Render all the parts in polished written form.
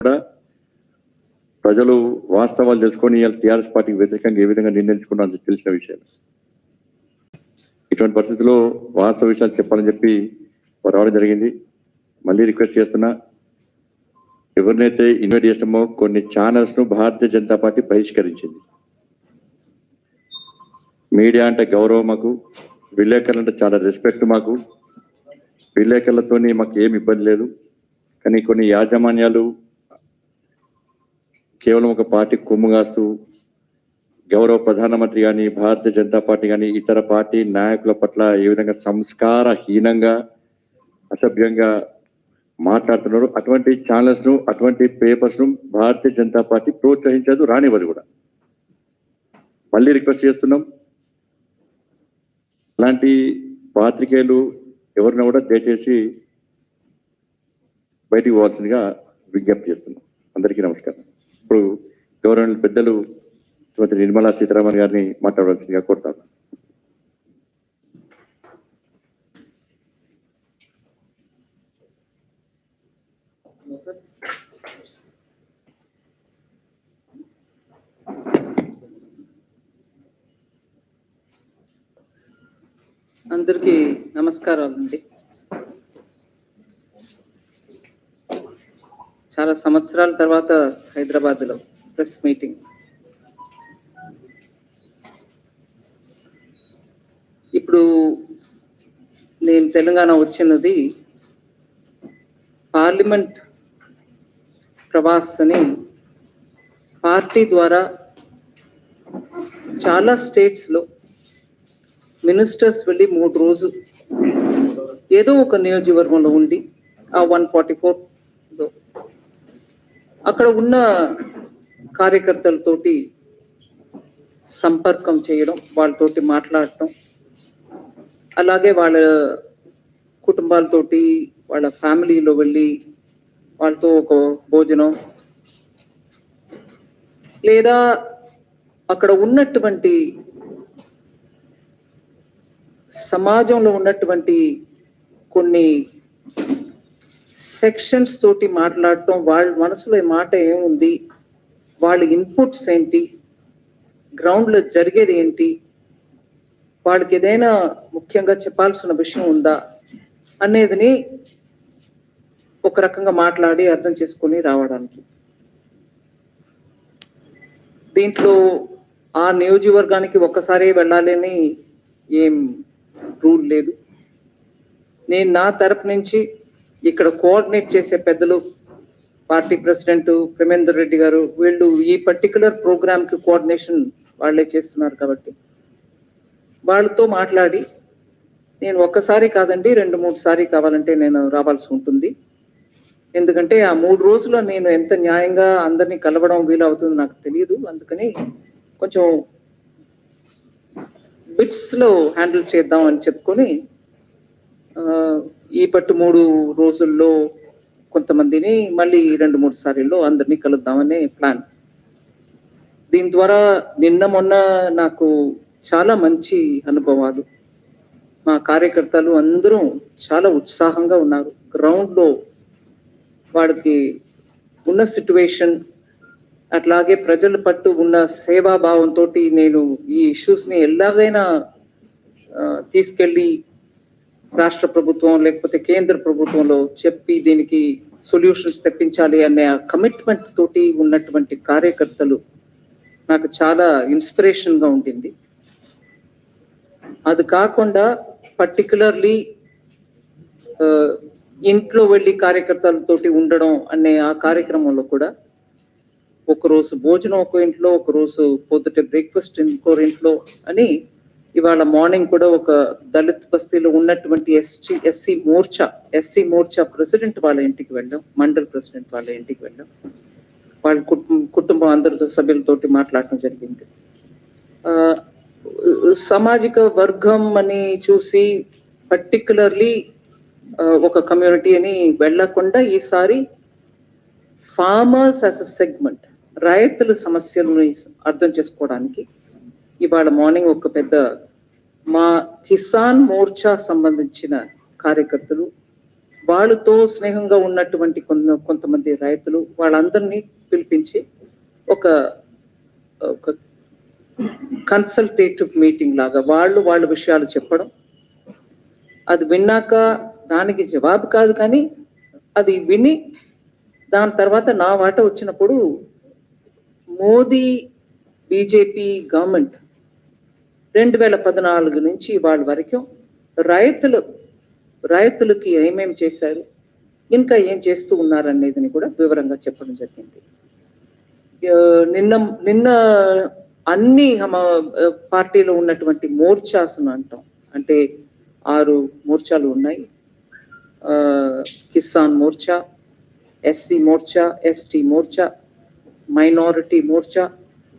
కూడా ప్రజలు వాస్తవాలు తెలుసుకొని టీఆర్ఎస్ పార్టీకి వ్యతిరేకంగా ఏ విధంగా నిర్ణయించుకున్నారో తెలిసిన విషయం. ఇటువంటి పరిస్థితుల్లో వాస్తవ విషయాలు చెప్పాలని చెప్పి రావడం జరిగింది. మళ్ళీ రిక్వెస్ట్ చేస్తున్నా, ఎవరినైతే ఇన్వైట్ చేస్తామో కొన్ని ఛానల్స్ ను భారతీయ జనతా పార్టీ బహిష్కరించింది. మీడియా అంటే గౌరవం మాకు, విలేకరులు అంటే చాలా రెస్పెక్ట్ మాకు, విలేకరులతో మాకు ఏమి ఇబ్బంది లేదు. కానీ కొన్ని యాజమాన్యాలు కేవలం ఒక పార్టీ కొమ్ము కాస్తూ గౌరవ ప్రధానమంత్రి కానీ భారతీయ జనతా పార్టీ కానీ ఇతర పార్టీ నాయకుల పట్ల ఏ విధంగా సంస్కారహీనంగా అసభ్యంగా మాట్లాడుతున్నారు. అటువంటి ఛానల్స్ ను అటువంటి పేపర్స్ ను భారతీయ జనతా పార్టీ ప్రోత్సహించదు, రానివ్వదు కూడా. మళ్ళీ రిక్వెస్ట్ చేస్తున్నాం, అలాంటి పాత్రికేయులు ఎవరిని కూడా దయచేసి బయటికి పోవాల్సిందిగా విజ్ఞప్తి చేస్తున్నాం. అందరికీ నమస్కారం. ఇప్పుడు గౌరవ పెద్దలు శ్రీమతి నిర్మలా సీతారామన్ గారిని మాట్లాడవలసిందిగా కోరుతాను. అందరికీ నమస్కారాలండి. చాలా సంవత్సరాల తర్వాత హైదరాబాద్లో ప్రెస్ మీటింగ్. ఇప్పుడు నేను తెలంగాణ వచ్చినది పార్లమెంట్ ప్రవాస్ అని పార్టీ ద్వారా చాలా స్టేట్స్లో మినిస్టర్స్ వెళ్ళి 3 రోజులు ఏదో ఒక నియోజకవర్గంలో ఉండి ఆ 144లో అక్కడ ఉన్న కార్యకర్తలతోటి సంపర్కం చేయడం, వాళ్ళతోటి మాట్లాడటం, అలాగే వాళ్ళ కుటుంబాలతోటి వాళ్ళ ఫ్యామిలీలో వెళ్ళి వాళ్ళతో ఒక భోజనం, లేదా అక్కడ ఉన్నటువంటి సమాజంలో ఉన్నటువంటి కొన్ని సెక్షన్స్ తోటి మాట్లాడటం, వాళ్ళ మనసులో ఈ మాట ఏముంది, వాళ్ళ ఇన్పుట్స్ ఏంటి, గ్రౌండ్లో జరిగేది ఏంటి, వాళ్ళకి ఏదైనా ముఖ్యంగా చెప్పాల్సిన విషయం ఉందా అనేదిని ఒక రకంగా మాట్లాడి అర్థం చేసుకొని రావడానికి. దీంట్లో ఆ నియోజకవర్గానికి ఒక్కసారి వెళ్ళాలని ఏం రూల్ లేదు. నేను నా తరపు నుంచి ఇక్కడ కోఆర్డినేట్ చేసే పెద్దలు, పార్టీ ప్రెసిడెంట్ ప్రేమేందర్ రెడ్డి గారు, వీళ్ళు ఈ పర్టికులర్ ప్రోగ్రామ్కి కోఆర్డినేషన్ వాళ్ళే చేస్తున్నారు కాబట్టి వాళ్ళతో మాట్లాడి, నేను ఒక్కసారి కాదండి 2-3 సారి కావాలంటే నేను రావాల్సి ఉంటుంది. ఎందుకంటే ఆ 3 రోజుల్లో నేను ఎంత న్యాయంగా అందరినీ కలవడం వీలవుతుందో నాకు తెలియదు. అందుకని కొంచెం బిట్స్లో హ్యాండిల్ చేద్దాం అని చెప్పుకొని ఈ 3 రోజుల్లో కొంతమందిని మళ్ళీ 2-3 సార్లు అందరినీ కలుద్దామనే ప్లాన్. దీని ద్వారా నిన్న మొన్న నాకు చాలా మంచి అనుభవాలు. మా కార్యకర్తలు అందరూ చాలా ఉత్సాహంగా ఉన్నారు. గ్రౌండ్లో వాడికి ఉన్న సిట్యువేషన్, అట్లాగే ప్రజల పట్టు ఉన్న సేవాభావంతో నేను ఈ ఇష్యూస్ని ఎలాగైనా తీసుకెళ్ళి రాష్ట్ర ప్రభుత్వం లేకపోతే కేంద్ర ప్రభుత్వంలో చెప్పి దీనికి సొల్యూషన్స్ తెప్పించాలి అనే కమిట్మెంట్ తోటి ఉన్నటువంటి కార్యకర్తలు నాకు చాలా ఇన్స్పిరేషన్గా ఉంటుంది. అది కాకుండా పర్టికులర్లీ ఇంట్లో వెళ్ళి కార్యకర్తలతోటి ఉండడం అనే ఆ కార్యక్రమంలో కూడా ఒకరోజు భోజనం ఒక ఇంట్లో, ఒకరోజు పొద్దుటే బ్రేక్ఫాస్ట్ ఇంకో ఇంట్లో అని, ఇవాళ మార్నింగ్ కూడా ఒక దళిత్ బస్తీలో ఉన్నటువంటి ఎస్సీ మోర్చా ప్రెసిడెంట్ వాళ్ళ ఇంటికి వెళ్ళాం, మండల్ ప్రెసిడెంట్ వాళ్ళ ఇంటికి వెళ్ళాం. వాళ్ళ కుటుంబం అందరితో సభ్యులతోటి మాట్లాడటం జరిగింది. సామాజిక వర్గం అని చూసి పర్టికులర్లీ ఒక కమ్యూనిటీ అని వెళ్ళకుండా ఈసారి ఫార్మర్స్ యాజ్ అ సెగ్మెంట్, రైతుల సమస్యలను అర్థం చేసుకోవడానికి ఇవాళ మార్నింగ్ ఒక పెద్ద మా కిసాన్ మోర్చా సంబంధించిన కార్యకర్తలు వాళ్ళతో స్నేహంగా ఉన్నటువంటి కొంతమంది రైతులు వాళ్ళందరినీ పిలిపించి ఒక కన్సల్టేటివ్ మీటింగ్ లాగా వాళ్ళ విషయాలు చెప్పడం, అది విన్నాక దానికి జవాబు కాదు కానీ అది విని దాని తర్వాత నా వాట వచ్చినప్పుడు మోదీ బీజేపీ గవర్నమెంట్ 2014 నుంచి వాళ్ళ వరకు రైతులకి ఏమేమి చేశారు, ఇంకా ఏం చేస్తూ ఉన్నారనేది కూడా వివరంగా చెప్పడం జరిగింది. నిన్న అన్ని పార్టీలో ఉన్నటువంటి మోర్చాస్ అంటాం, అంటే 6 మోర్చాలు ఉన్నాయి. Kisan Morcha, SC Morcha, ST Morcha, minority Morcha,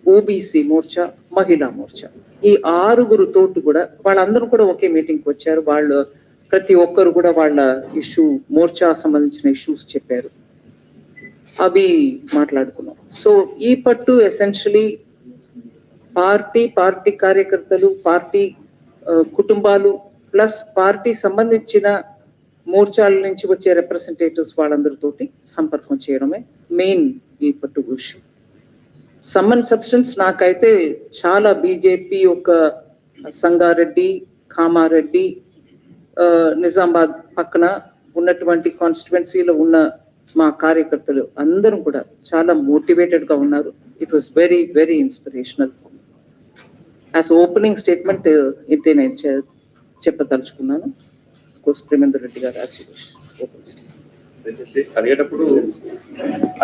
OBC Morcha, మహిళా మోర్చా, ఈ 6 తోటి కూడా వాళ్ళందరూ కూడా ఒకే మీటింగ్కి వచ్చారు. వాళ్ళు ప్రతి ఒక్కరు కూడా వాళ్ళ మోర్చా సంబంధించిన ఇష్యూస్ చెప్పారు, అవి మాట్లాడుకున్నాం. సో ఈ పట్టు ఎసెన్షియలీ పార్టీ కార్యకర్తలు, పార్టీ కుటుంబాలు ప్లస్ పార్టీ సంబంధించిన మోర్చాల నుంచి వచ్చే రిప్రజెంటేటివ్స్ వాళ్ళందరితోటి సంపర్కం చేయడమే మెయిన్ ఈ పట్టు విషయం. సమ్మన్ సబ్స్టెన్స్ నాకైతే చాలా బీజేపీ ఒక సంగారెడ్డి, కామారెడ్డి, నిజామాబాద్ పక్కన ఉన్నటువంటి కాన్స్టిట్యువెన్సీలో ఉన్న మా కార్యకర్తలు అందరం కూడా చాలా మోటివేటెడ్ గా ఉన్నారు. It was very very inspirational. As opening statement ఇంతే నేను చెప్పదలుచుకున్నాను. ప్రేమేందర్ రెడ్డి గారు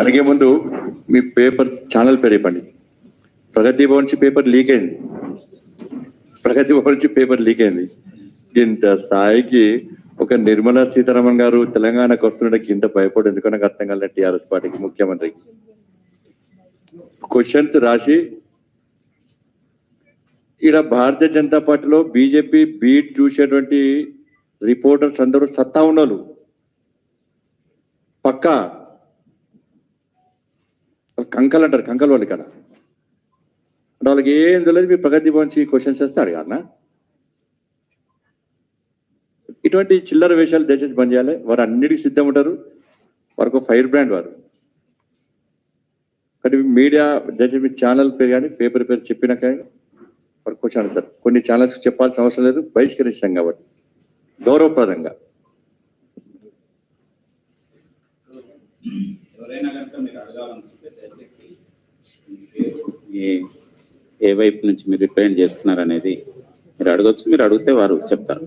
అడిగే ముందు మీ పేపర్ ఛానల్ పేరు చెప్పండి. ప్రగతి భవన్ నుంచి పేపర్ లీక్ అయింది. ఇంత స్థాయికి ఒక నిర్మలా సీతారామన్ గారు తెలంగాణకు వస్తుండే ఇంత భయపడు ఎందుకో నాకు అర్థం కాలేదు. టీఆర్ఎస్ పార్టీకి ముఖ్యమంత్రికి క్వశ్చన్స్ రాసి ఇక్కడ భారతీయ జనతా పార్టీలో బీజేపీ బీట్ చూసేటువంటి రిపోర్టర్స్ అందరూ సత్తా ఉన్నోళ్ళు, పక్కా కంకలు అంటారు, కంకలు వాళ్ళు కదా. అంటే వాళ్ళకి ఏం తెలియదు, మీ ప్రగతి భవన్సి క్వశ్చన్స్ వేస్తే అడగాలనా? ఇటువంటి చిల్లర వేషాలు దయచేసి బంద్ చేయాలి. వారు అన్నిటికీ సిద్ధం ఉంటారు, వారికి ఫైర్ బ్రాండ్ వారు. కానీ మీడియా దయచేసి మీ ఛానల్ పేరు కానీ పేపర్ పేరు చెప్పినా కానీ వారికి క్వశ్చన్ సార్ కొన్ని ఛానల్స్ చెప్పాల్సిన అవసరం లేదు, బహిష్కరిస్తాం కాబట్టి గౌరవప్రదంగా. ఎవరైనా కనుక మీరు అడగాలనుకుంటే దయచేసి ఏ వైపు నుంచి మీరు రిప్రజెంట్ చేస్తున్నారు అనేది మీరు అడగొచ్చు. మీరు అడిగితే వారు చెప్తారు.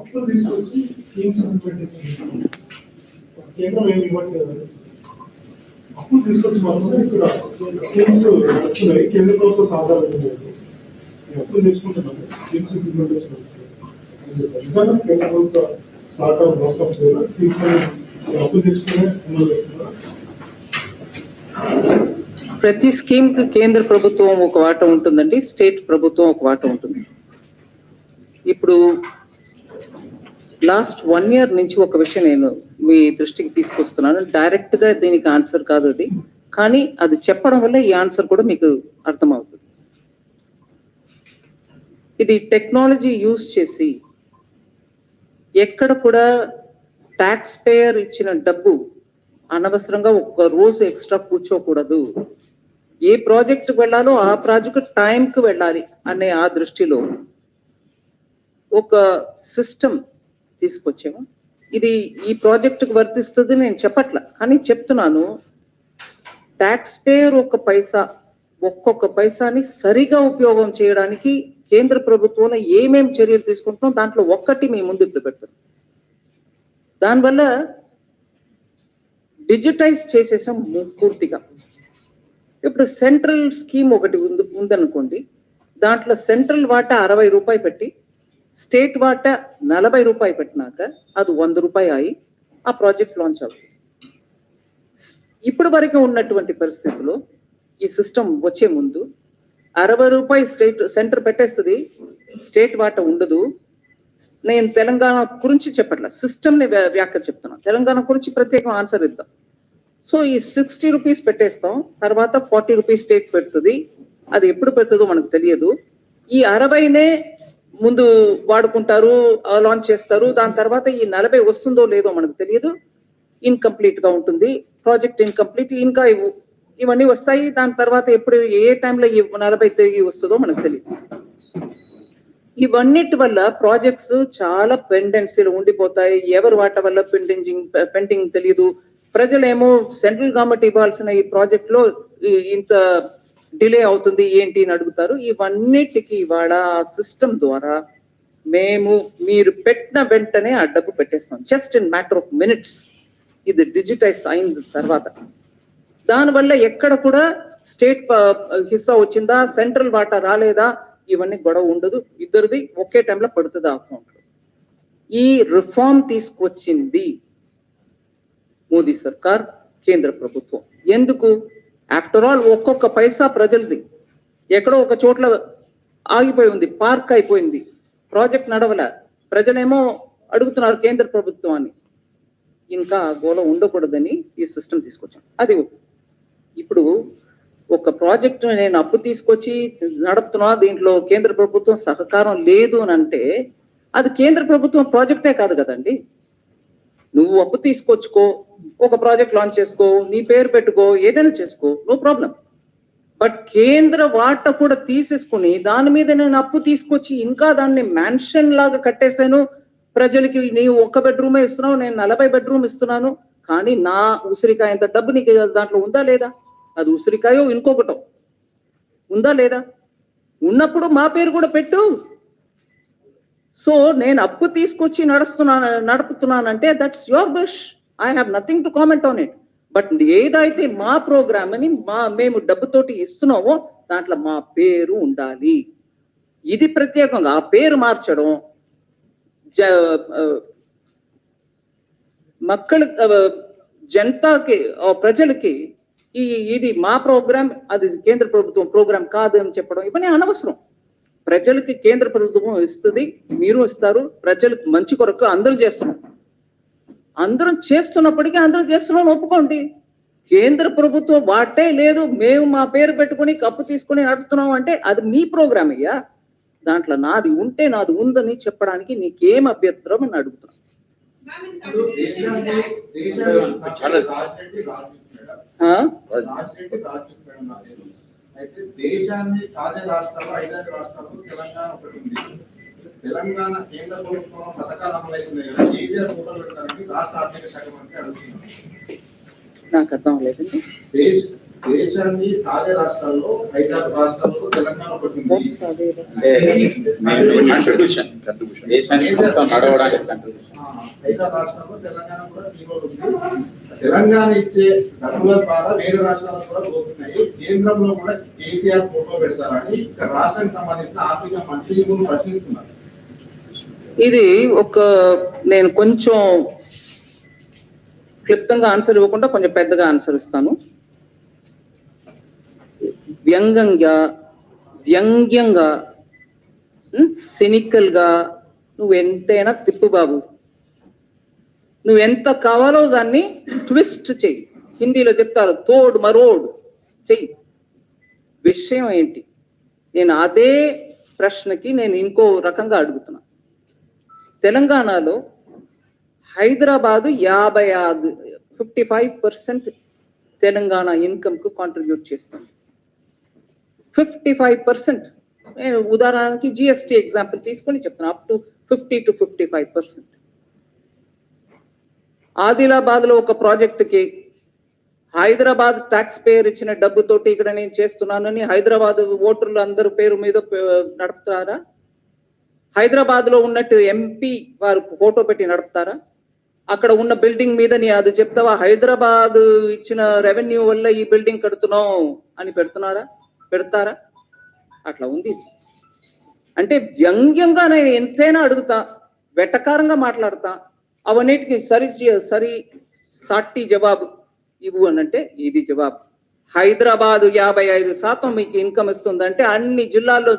అప్పుడు తీసుకొచ్చి మాత్రం ఇక్కడ స్కీమ్స్ వస్తున్నాయి. కేంద్ర ప్రభుత్వ సాధారణ అప్పుడు తీసుకుంటున్నాము. స్కీమ్స్ ఇంప్లిమెంటేషన్ నిజంగా కేంద్ర ప్రభుత్వ సహకారం రాష్ట్రం స్కీమ్స్ అప్పుడు తీసుకునే అమలు చేస్తున్నారు. ప్రతి స్కీమ్ కి కేంద్ర ప్రభుత్వం ఒక వాట ఉంటుందండి, స్టేట్ ప్రభుత్వం ఒక వాట ఉంటుంది. ఇప్పుడు లాస్ట్ 1 year నుంచి ఒక విషయం నేను మీ దృష్టికి తీసుకొస్తున్నాను. డైరెక్ట్ గా దీనికి ఆన్సర్ కాదు అది, కానీ అది చెప్పడం వల్ల ఈ ఆన్సర్ కూడా మీకు అర్థమవుతుంది. ఇది టెక్నాలజీ యూజ్ చేసి ఎక్కడ కూడా ట్యాక్స్ పేయర్ ఇచ్చిన డబ్బు అనవసరంగా ఒక్క రోజు ఎక్స్ట్రా కూర్చోకూడదు. ఏ ప్రాజెక్ట్ వెళ్ళాలో ఆ ప్రాజెక్ట్ టైంకి వెళ్ళాలి అనే ఆ దృష్టిలో ఒక సిస్టమ్ తీసుకొచ్చాము. ఇది ఈ ప్రాజెక్టుకు వర్తిస్తుంది నేను చెప్పట్ల, కానీ చెప్తున్నాను. ట్యాక్స్ పేయర్ ఒక్కొక్క పైసాని సరిగా ఉపయోగం చేయడానికి కేంద్ర ప్రభుత్వంలో ఏమేం చర్యలు తీసుకుంటున్నాం దాంట్లో ఒక్కటి మీ ముందు ఇప్పుడు పెడుతున్నాం. దానివల్ల డిజిటైజ్ చేసేసాం పూర్తిగా. ఇప్పుడు సెంట్రల్ స్కీమ్ ఒకటి ఉందనుకోండి, దాంట్లో సెంట్రల్ వాటా 60 రూపాయలు పెట్టి స్టేట్ వాటా 40 రూపాయలు పెట్టినాక అది 100 రూపాయలు అయి ఆ ప్రాజెక్ట్ లాంచ్ అవుతుంది. ఇప్పటి వరకు ఉన్నటువంటి పరిస్థితుల్లో ఈ సిస్టమ్ వచ్చే ముందు 60 రూపాయలు సెంటర్ పెట్టేస్తుంది, స్టేట్ వాటా ఉండదు. నేను తెలంగాణ గురించి చెప్పట్ల, సిస్టమ్ ని వ్యాఖ్య చెప్తున్నా. తెలంగాణ గురించి ప్రత్యేకం ఆన్సర్ ఇద్దాం. సో ఈ 60 రూపీస్ పెట్టేస్తాం, తర్వాత 40 రూపీస్ స్టేట్ పెడుతుంది. అది ఎప్పుడు పెడుతుందో మనకు తెలియదు. ఈ 60నే ముందు వాడుకుంటారు, లాంచ్ చేస్తారు. దాని తర్వాత ఈ 40 వస్తుందో లేదో మనకు తెలియదు. ఇన్కంప్లీట్ గా ఉంటుంది, ప్రాజెక్ట్ ఇన్కంప్లీట్, ఇంకా ఇవన్నీ వస్తాయి. దాని తర్వాత ఎప్పుడు ఏ టైంలో ఈ 40 తిరిగి వస్తుందో మనకు తెలియదు. ఇవన్నిటి వల్ల ప్రాజెక్ట్స్ చాలా పెండెన్సీలు ఉండిపోతాయి. ఎవరు వాటి వల్ల పెండింగ్ తెలియదు. ప్రజలేమో సెంట్రల్ గవర్నమెంట్ ఇవ్వాల్సిన ఈ ప్రాజెక్ట్ లో ఇంత డిలే అవుతుంది ఏంటి అని అడుగుతారు. ఇవన్నిటికీ ఇవాళ ఆ సిస్టమ్ ద్వారా మీరు పెట్టిన వెంటనే ఆ డబ్బు పెట్టేస్తాం, just in matter of minutes. ఇది డిజిటైజ్ అయిన తర్వాత దానివల్ల ఎక్కడ కూడా స్టేట్ హిస్సా వచ్చిందా, సెంట్రల్ వాటా రాలేదా, ఇవన్నీ గొడవ ఉండదు. ఇద్దరిది ఒకే టైంలో పడుతుంది ఆ అకౌంట్ లో. ఈ రిఫార్మ్ తీసుకొచ్చింది మోదీ సర్కార్, కేంద్ర ప్రభుత్వం. ఎందుకు? ఆఫ్టర్ ఆల్ ఒక్కొక్క పైసా ప్రజలది. ఎక్కడో ఒక చోట్ల ఆగిపోయి ఉంది, పార్క్ అయిపోయింది, ప్రాజెక్ట్ నడవల. ప్రజలేమో అడుగుతున్నారు కేంద్ర ప్రభుత్వాన్ని. ఇంకా గోల ఉండకూడదని ఈ సిస్టమ్ తీసుకొచ్చాం. అది ఇప్పుడు ఒక ప్రాజెక్టు నేను అప్పు తీసుకొచ్చి నడుపుతున్నా, దీంట్లో కేంద్ర ప్రభుత్వం సహకారం లేదు అని అంటే అది కేంద్ర ప్రభుత్వం ప్రాజెక్టే కాదు కదండి. నువ్వు అప్పు తీసుకొచ్చుకో, ఒక ప్రాజెక్ట్ లాంచ్ చేసుకో, నీ పేరు పెట్టుకో, ఏదైనా చేసుకో, నో ప్రాబ్లం. బట్ కేంద్ర వాటా కూడా తీసేసుకుని దాని మీద నేను అప్పు తీసుకొచ్చి ఇంకా దాన్ని మ్యాన్షన్ లాగా కట్టేశాను, ప్రజలకి నీవు 1 బెడ్రూమే ఇస్తున్నావు, నేను 40 బెడ్రూమ్ ఇస్తున్నాను, కానీ నా ఉసిరికాయ ఎంత డబ్బు నీకు దాంట్లో ఉందా లేదా? అది ఉసిరికాయో ఇంకొకటో ఉందా లేదా? ఉన్నప్పుడు మా పేరు కూడా పెట్టు. సో నేను అప్పు తీసుకొచ్చి నడుపుతున్నానంటే that's your wish, I have nothing to comment on it. But ఏదైతే మా ప్రోగ్రామ్ అని మేము డబ్బుతోటి ఇస్తున్నామో దాంట్లో మా పేరు ఉండాలి. ఇది ప్రత్యేకంగా ఆ పేరు మార్చడం జనతాకి, ప్రజలకి ఇది మా ప్రోగ్రామ్, అది కేంద్ర ప్రభుత్వం ప్రోగ్రామ్ కాదు అని చెప్పడం ఇవన్నీ అనవసరం. ప్రజలకి కేంద్ర ప్రభుత్వం ఇస్తుంది, మీరు ఇస్తారు, ప్రజలకు మంచి కొరకు అందరూ చేస్తున్నాం. అందరం చేస్తున్నప్పటికీ అందరూ చేస్తున్నాం ఒప్పుకోండి. కేంద్ర ప్రభుత్వం వాటే లేదు, మేము మా పేరు పెట్టుకుని కప్పు తీసుకుని నడుపుతున్నాం అంటే అది మీ ప్రోగ్రామ్ అయ్యా. దాంట్లో నాది ఉంటే నాది ఉందని చెప్పడానికి నీకేం అభ్యంతరం అని అడుగుతున్నాం. అయితే దేశాన్ని సాధే రాష్ట్రాలు 5 రాష్ట్రాలు, తెలంగాణ ఒకటి ఉంది. తెలంగాణ కేంద్ర ప్రభుత్వం పథకాలు అమలవుతున్నాయి కదా, కేసీఆర్ ఫోటో పెడతారని రాష్ట్ర ఆర్థిక శాఖ మంత్రి అడుగుతున్నారు. నాకు అర్థం లేదండి. దేశాన్ని సాధే రాష్ట్రాల్లో 5 రాష్ట్రాల్లో తెలంగాణ ఒకటి ఉంది. దేశానికి మొత్తం నడవడానికి కంట్రిబ్యూషన్. 5 రాష్ట్రాల్లో తెలంగాణ కూడా ఉంది. తెలంగాణ ఇచ్చే డబ్బుల ద్వారా వేరే రాష్ట్రాలకు కూడా పోతున్నాయి. కేంద్రంలో కూడా కేసీఆర్ ఫోటో పెడతారని ఇక్కడ రాష్ట్రానికి సంబంధించిన ఆర్థిక మంత్రి ప్రశ్నిస్తున్నారు. ఇది నేను కొంచెం క్లుప్తంగా ఆన్సర్ ఇవ్వకుండా కొంచెం పెద్దగా ఆన్సర్ ఇస్తాను. వ్యంగ్యంగా సినికల్ గా నువ్వు ఎంతైనా తిప్పు బాబు, నువ్వు ఎంత కావాలో దాన్ని ట్విస్ట్ చెయ్యి. హిందీలో చెప్తారు తోడ్ మరోడ్ చెయ్యి. విషయం ఏంటి? నేను అదే ప్రశ్నకి నేను ఇంకో రకంగా అడుగుతున్నా. తెలంగాణలో హైదరాబాదు 55% తెలంగాణ ఇన్కమ్ కు కాంట్రిబ్యూట్ చేస్తుంది. 55%. నేను ఉదాహరణకి జిఎస్టీ ఎగ్జాంపుల్ తీసుకొని చెప్తాను, అప్ టు 50 to 55%. ఆదిలాబాద్ లో ఒక ప్రాజెక్టుకి హైదరాబాద్ ట్యాక్స్ పేయర్ ఇచ్చిన డబ్బుతోటి ఇక్కడ నేను చేస్తున్నానని హైదరాబాద్ ఓటర్లు అందరి పేరు మీద నడుపుతారా? హైదరాబాద్ లో ఉన్నట్టు ఎంపీ వారు ఫోటో పెట్టి నడుపుతారా? అక్కడ ఉన్న బిల్డింగ్ మీద నీ అది చెప్తావా, హైదరాబాద్ ఇచ్చిన రెవెన్యూ వల్ల ఈ బిల్డింగ్ కడుతున్నావు అని పెడతారా? అట్లా ఉంది. అంటే వ్యంగ్యంగా నేను ఎంతైనా అడుగుతా, వెటకారంగా మాట్లాడతా, అవన్నిటికి సరి సాటి జవాబు ఇవ్వు అనంటే ఇది జవాబు. హైదరాబాద్ 55% మీకు ఇన్కమ్ ఇస్తుందంటే అన్ని జిల్లాల్లో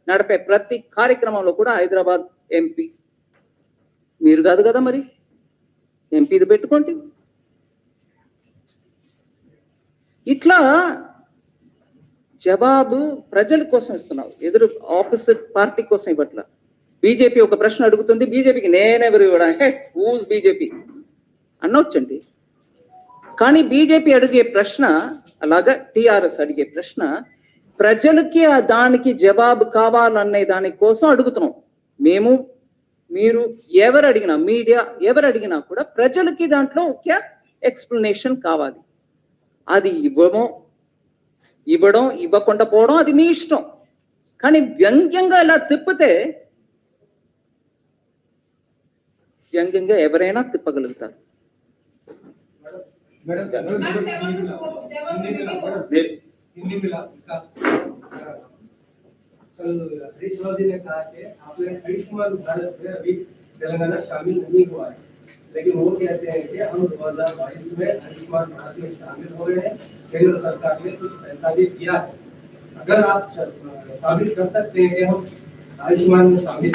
నడిపే ప్రతి కార్యక్రమంలో కూడా హైదరాబాద్ ఎంపీ మీరు కాదు కదా, మరి ఎంపీది పెట్టుకోండి. ఇట్లా జవాబు ప్రజల కోసం ఇస్తున్నావు, ఎదురు ఆపోజిట్ పార్టీ కోసం ఇవ్వట్ల. బీజేపీ ఒక ప్రశ్న అడుగుతుంది, బీజేపీకి నేనెవరు ఇవ్వడా, హూస్ బీజేపీ అనొచ్చండి. కానీ బీజేపీ అడిగే ప్రశ్న, అలాగా టిఆర్ఎస్ అడిగే ప్రశ్న, ప్రజలకి దానికి జవాబు కావాలనే దాని కోసం అడుగుతున్నాం. మేము, మీరు, ఎవరు అడిగినా, మీడియా ఎవరు అడిగినా కూడా ప్రజలకి దాంట్లో ఒక ఎక్స్ప్లెనేషన్ కావాలి. అది ఇవ్వడం ఇవ్వకుండా పోవడం అది మీ ఇష్టం. కానీ వ్యంగ్యంగా ఇలా తిప్పితే వ్యంగ్యంగా ఎవరైనా తిప్పగలుగుతారు. हिंदी मिला विकास कल हरीश राव जी ने कहा कि आपने आयुष्मान भारत में अभी तेलंगाना शामिल नहीं हुआ है, लेकिन वो कहते हैं कि हम 2022 में आयुष्मान भारत में शामिल हो गए हैं, केंद्र सरकार ने कुछ पैसा भी दिया है. अगर आप साबित कर सकते हैं कि हम आयुष्मान में शामिल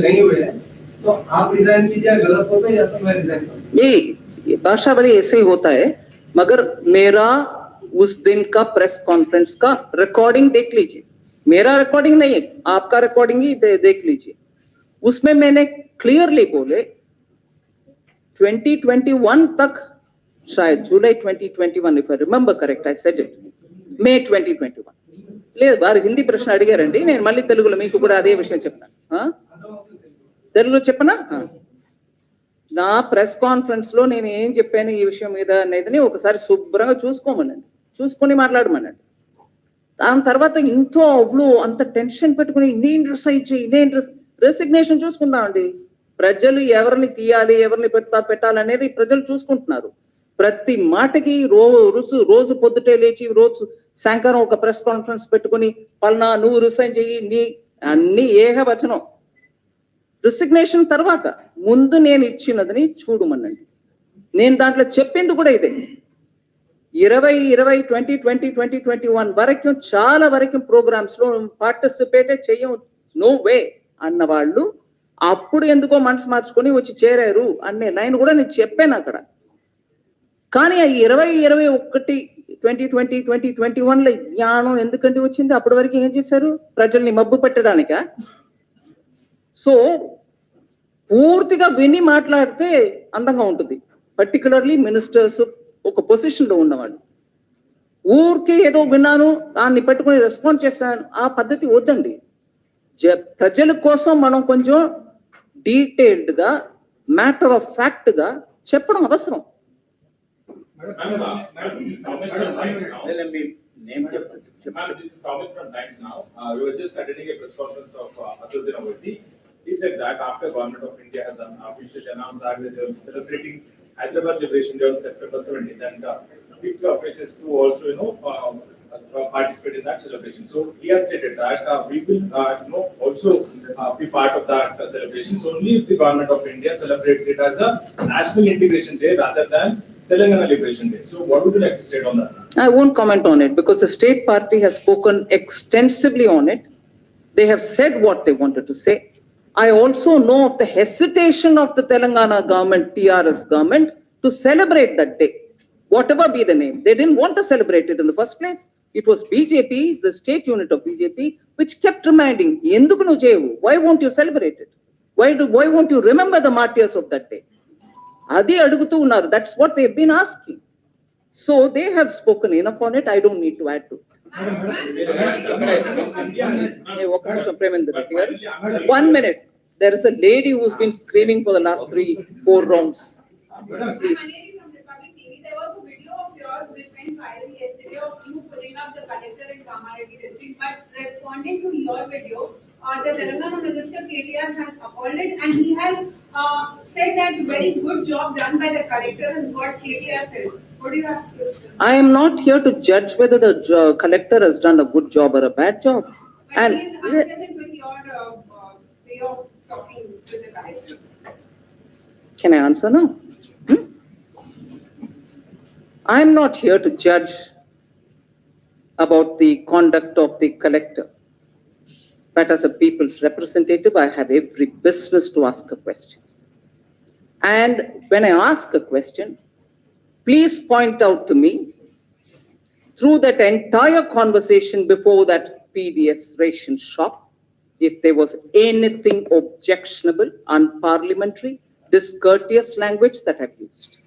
नहीं हुए हैं, तो आप रिजाइन कीजिए, गलत होता है या तो मैं रिजाइन करूँ. ये भाषा बड़ी ऐसे ही होता है, मगर मेरा उस दिन का प्रेस कॉन्फ्रेंस का रिकॉर्डिंग देख लीजिए. मेरा रिकॉर्डिंग नहीं है, आपका रिकॉर्डिंग ही देख लीजिए. उसमें मैंने क्लियरली बोले 2021 तक, शायद जुलाई 2021 if I remember correct, I said it May 2021. లేదు వారు హిందీ ప్రశ్న అడిగారండి, నేను మళ్ళీ తెలుగులో మీకు కూడా అదే విషయం చెప్తాను. తెలుగులో చెప్పనా? నా ప్రెస్ కాన్ఫరెన్స్ లో నేను ఏం చెప్పాను ఈ విషయం మీద అనేది ఒకసారి శుభ్రంగా చూసుకోమనండి, చూసుకొని మాట్లాడమనండి. దాని తర్వాత ఇంతో అవ్వలు అంత టెన్షన్ పెట్టుకుని నేను రెసిగ్నేషన్ చూసుకుందామండి. ప్రజలు ఎవరిని తీయాలి, ఎవరిని పెట్టాలనేది ప్రజలు చూసుకుంటున్నారు. ప్రతి మాటకి రోజు పొద్దుటే లేచి రోజు సాయంకాలం ఒక ప్రెస్ కాన్ఫరెన్స్ పెట్టుకుని పల్నా నువ్వు రిసైన్ చెయ్యి, నీ అన్ని ఏకవచనం. రిసిగ్నేషన్ తర్వాత ముందు నేను ఇచ్చినదని చూడమనండి. నేను దాంట్లో చెప్పింది కూడా ఇదే. 2021 వరకు చాలా వరకు ప్రోగ్రామ్స్ లో పార్టిసిపేట్ చెయ్యం, నో వే అన్న వాళ్ళు అప్పుడు ఎందుకో మనసు మార్చుకొని వచ్చి చేరారు అనే లైన్ కూడా నేను చెప్పాను అక్కడ. కానీ ఆ 2021 జ్ఞానం ఎందుకంటే వచ్చింది? అప్పటి వరకు ఏం చేశారు? ప్రజల్ని మబ్బు పెట్టడానిక? సో పూర్తిగా విని మాట్లాడితే అందంగా ఉంటుంది. పర్టికులర్లీ మినిస్టర్స్ ఒక పొజిషన్ లో ఉన్నవాళ్ళు ఊరికే ఏదో విన్నాను దాన్ని పెట్టుకుని రెస్పాండ్ చేశాను, ఆ పద్ధతి వద్దండి. ప్రజల కోసం మనం కొంచెం డీటెయిల్డ్ గా మ్యాటర్ ఆఫ్ ఫ్యాక్ట్ గా చెప్పడం అవసరం. This is Soumit from Times Now. We were just attending a press conference of Assaduddin Owaisi. He said that after Government of India has officially announced that they will be celebrating Hyderabad Liberation Day on September 17th, and big places to also participate in that celebration. So he has stated that we will also be part of that celebration. So only if the Government of India celebrates it as a national integration day rather than Telangana Liberation Day. So what would you like to say on that? I won't comment on it because the state party has spoken extensively on it. They have said what they wanted to say. I also know of the hesitation of the Telangana government, TRS government, to celebrate that day, whatever be the name. They didn't want to celebrate it in the first place. It was BJP, the state unit of BJP, which kept reminding, "Enduku nu cheyavu? Why won't you celebrate it? Why won't you remember the martyrs of that day?" Adi adugutu unnaru. That's what they've been asking. So they have spoken enough on it. I don't need to add to it. One minute. There is a lady who's been screaming for the last 3-4 rounds. Please. There was a video of yours which went viral yesterday of you pulling up the collector in Kamaredi district, but responding to your video, the Telangana Minister KTR has applauded and he has said that very good job done by the collector is what KTR says. What do you have to say? I am not here to judge whether the collector has done a good job or a bad job. But And he is unpleasant with your way of talking to the collector. can I answer now? I am not here to judge about the conduct of the collector. But as a people's representative, I have every business to ask a question. And when I ask a question, please point out to me through that entire conversation before that PDS ration shop, if there was anything objectionable, unparliamentary, discourteous language that I've used.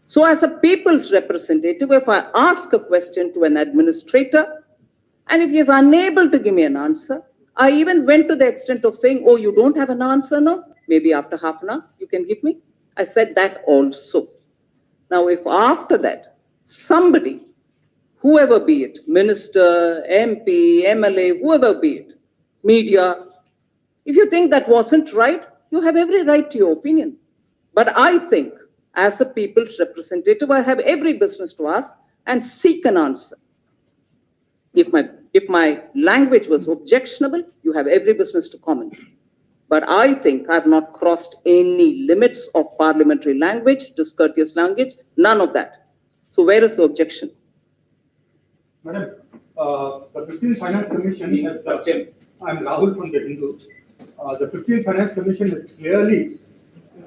So as a people's representative, if I ask a question to an administrator, and if he is unable to give me an answer, I even went to the extent of saying, oh, you don't have an answer now? Maybe after half an hour you can give me. I said that also. Now, if after that, somebody, whoever be it, minister, MP, MLA, whoever be it, media, if you think that wasn't right, you have every right to your opinion. But I think, as a people's representative, I have every business to ask and seek an answer. If my language was objectionable, you have every business to comment. But I think I've not crossed any limits of parliamentary language, discourteous language, none of that. So where is the objection? Madam, the 15th Finance Commission has, I'm Rahul from the Hindu. The 15th Finance Commission has clearly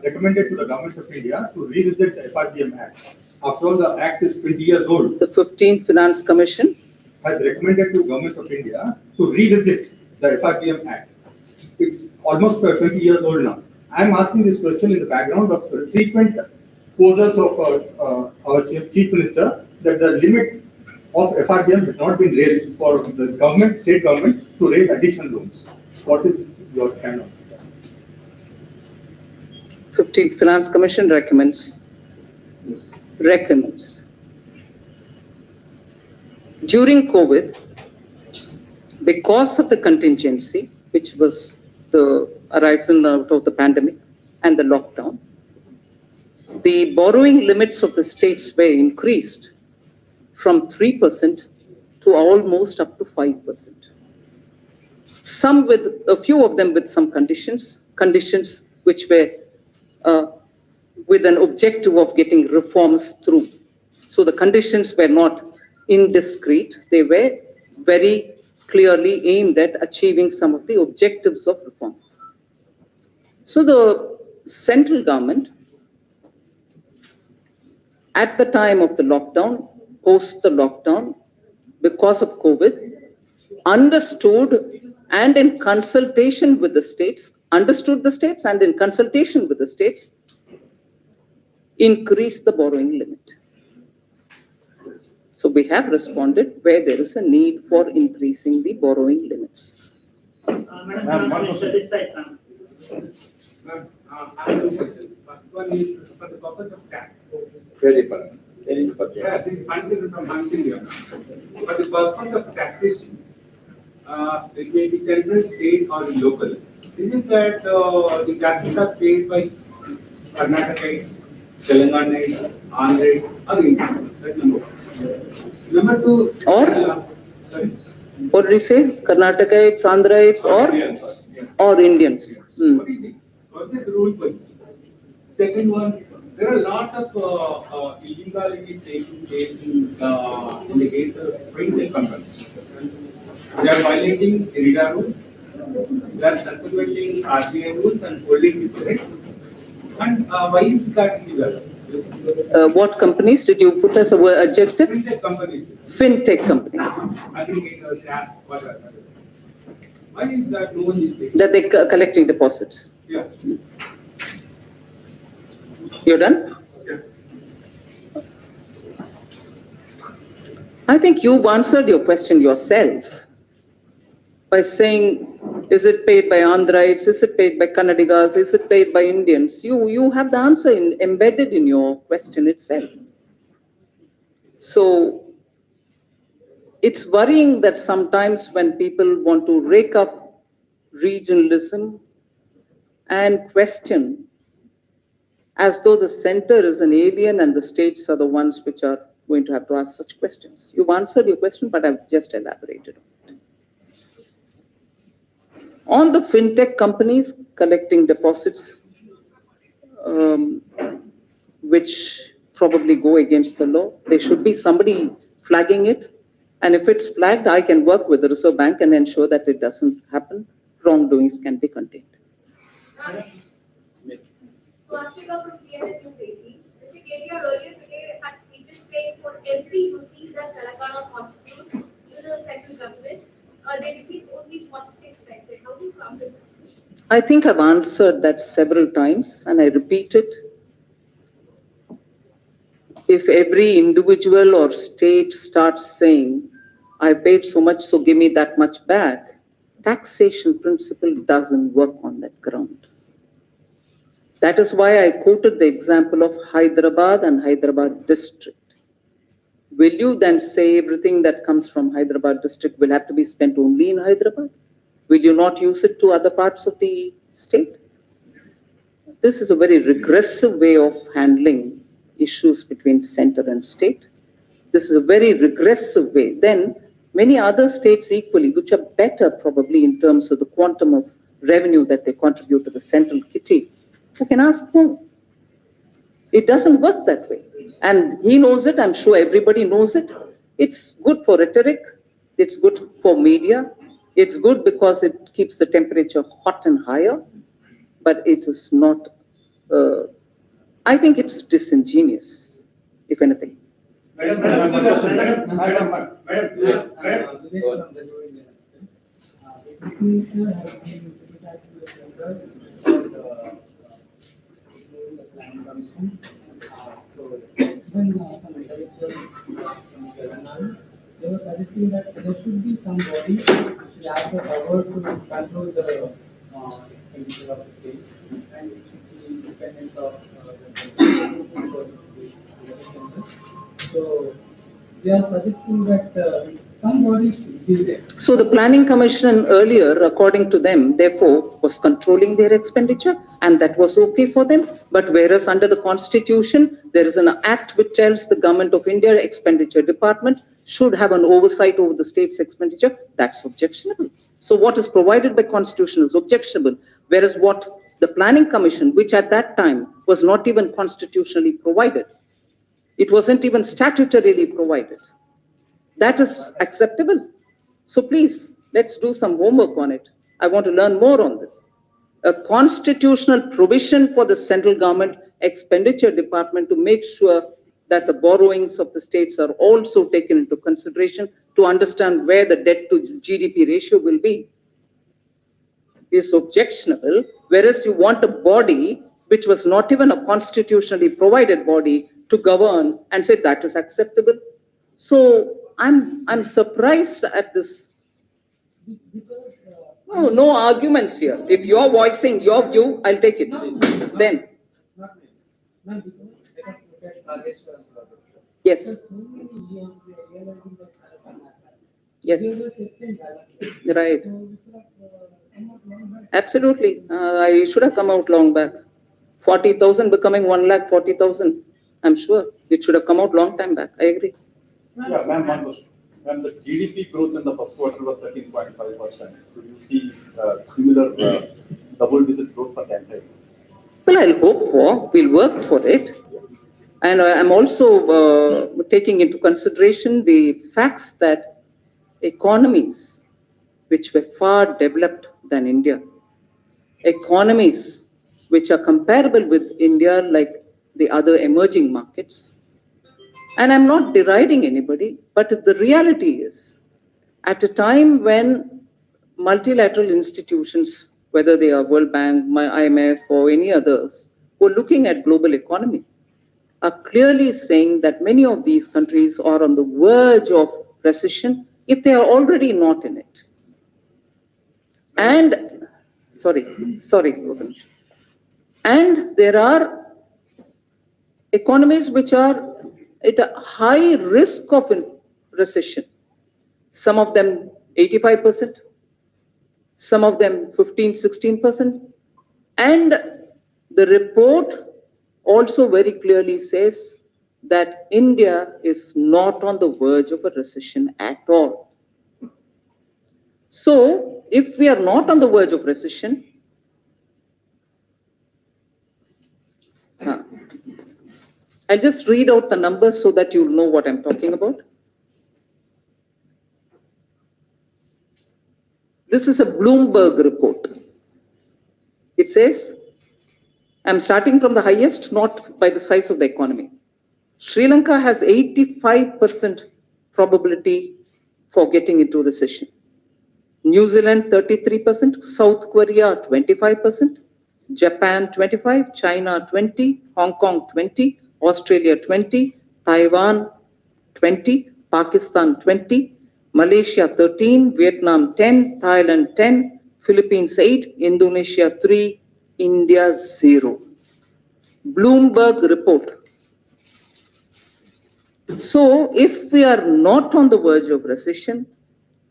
recommended to the Government of India to revisit the FRGM Act. After all, the Act is 20 years old. The 15th Finance Commission has recommended to Government of India to revisit the FRGM Act. It's almost 20 years old now. I'm asking this question in the background of frequent poses of our Chief Minister that the limit of FRGM has not been raised for the government, state government, to raise additional loans. What is your stand on that? 15th Finance Commission recommends. During COVID, because of the contingency, which was the arising out of the pandemic and the lockdown, the borrowing limits of the states were increased from 3% to almost up to 5%. Some with, a few of them with some conditions which were with an objective of getting reforms through. So the conditions were not indiscreet, they were very clearly aimed at achieving some of the objectives of reform. So the central government, at the time of the lockdown, post the lockdown, because of COVID, understood and in consultation with the states, increased the borrowing limit. So we have responded where there is a need for increasing the borrowing limits. Madam, one question. Ma'am, I have two questions. First one is for the purpose of tax. Yeah, this is funded from Nampally. For the purpose of taxation, it may be central, state, or local. Isn't that the taxes are paid by Karnataka, Telangana, Andhra, or India? That's number one. Number two, sorry. What did you say? Karnataka, Andhra, or Indians. What is the rule for this? Second one, there are lots of illegality taking place in the case of fintech companies. They are violating IRDA rules, they are circumventing RBI rules and holding deposits. And why is that illegal? What companies did you put as a word adjective? Fintech companies. Fintech companies. Aggregators, apps, whatever. Why is that no one is taking? That they collecting deposits. Yeah. You're done? Yeah. I think you've answered your question yourself by saying, is it paid by Andhrites? Is it paid by Kannadigas? Is it paid by Indians? You have the answer embedded in your question itself. So it's worrying that sometimes when people want to rake up regionalism and question as though the center is an alien and the states are the ones which are going to have to ask such questions. You've answered your question, but I've just elaborated on it. On the fintech companies collecting deposits, which probably go against the law, there should be somebody flagging it. And if it's flagged, I can work with the Reserve Bank and ensure that it doesn't happen. Wrongdoings can be contained. Article from CNF 280, Mr. KTR earlier stated had interest rate for every rupee that Telangana contributes to the central government, they receive only 46%. How do you counter that? I think I've answered that several times and I repeat it. If every individual or state starts saying, I paid so much, so give me that much back, taxation principle doesn't work on that ground. That is why I quoted the example of Hyderabad and Hyderabad district. Will you then say everything that comes from Hyderabad district will have to be spent only in Hyderabad? Will you not use it to other parts of the state? This is a very regressive way of handling issues between center and state. This is a very regressive way. Then many other states equally, which are better probably in terms of the quantum of revenue that they contribute to the central kitty, you can ask no. It doesn't work that way. And he knows it, I'm sure everybody knows it. It's good for rhetoric, it's good for media, it's good because it keeps the temperature hot and higher, but it is not, I think it's disingenuous, if anything. When some intellectuals from Telangana, they were suggesting that there should be some body which will have the power to control the expenditure of the state, and it should be independent of the So they are suggesting that some body should be there. So the Planning Commission earlier, according to them, therefore, was controlling their expenditure and that was okay for them. But whereas under the Constitution, there is an act which tells the Government of India Expenditure Department should have an oversight over the state's expenditure, that's objectionable. So what is provided by Constitution is objectionable. Whereas what the Planning Commission, which at that time was not even constitutionally provided, it wasn't even statutorily provided. That is acceptable. So please, let's do some homework on it. I want to learn more on this. A constitutional provision for the central government expenditure department to make sure that the borrowings of the states are also taken into consideration to understand where the debt to GDP ratio will be is objectionable, whereas you want a body which was not even a constitutionally provided body to govern and say that is acceptable. So I'm surprised at this. No arguments here. If you're voicing your view, I'll take it. Then. Not because let us look at Nageshwaran project. Yes. So many years we are realizing that Yes. there were checks and balances. Right. So we should have come out long back. Absolutely. I should have come out long back. 40,000 becoming 1,40,000. I'm sure it should have come out long time back. I agree. Yeah, ma'am, one question. Ma'am, the GDP growth in the first quarter was 13.5%. Could you see similar double-digit growth for that time? Well, I'll hope for. We'll work for it. And I'm also taking into consideration the facts that economies which were far developed than India, economies which are comparable with India like the other emerging markets, and I'm not deriding anybody, but the reality is, at a time when multilateral institutions, whether they are World Bank, IMF, or any others, who are looking at global economy, are clearly saying that many of these countries are on the verge of recession if they are already not in it. And, sorry, and there are economies which are at a high risk of recession. Some of them 85%, some of them 15, 16%. And the report also very clearly says that India is not on the verge of a recession at all. So, if we are not on the verge of recession, I'll just read out the numbers so that you'll know what I'm talking about. This is a Bloomberg report. It says, I'm starting from the highest, not by the size of the economy. Sri Lanka has 85% probability for getting into recession. New Zealand 33%, South Korea 25%, Japan 25%, China 20%, Hong Kong 20%, Australia 20%, Taiwan 20%, Pakistan 20%, Malaysia 13%, Vietnam 10%, Thailand 10%, Philippines 8%, Indonesia 3%, India 0%. Bloomberg report. So if we are not on the verge of recession,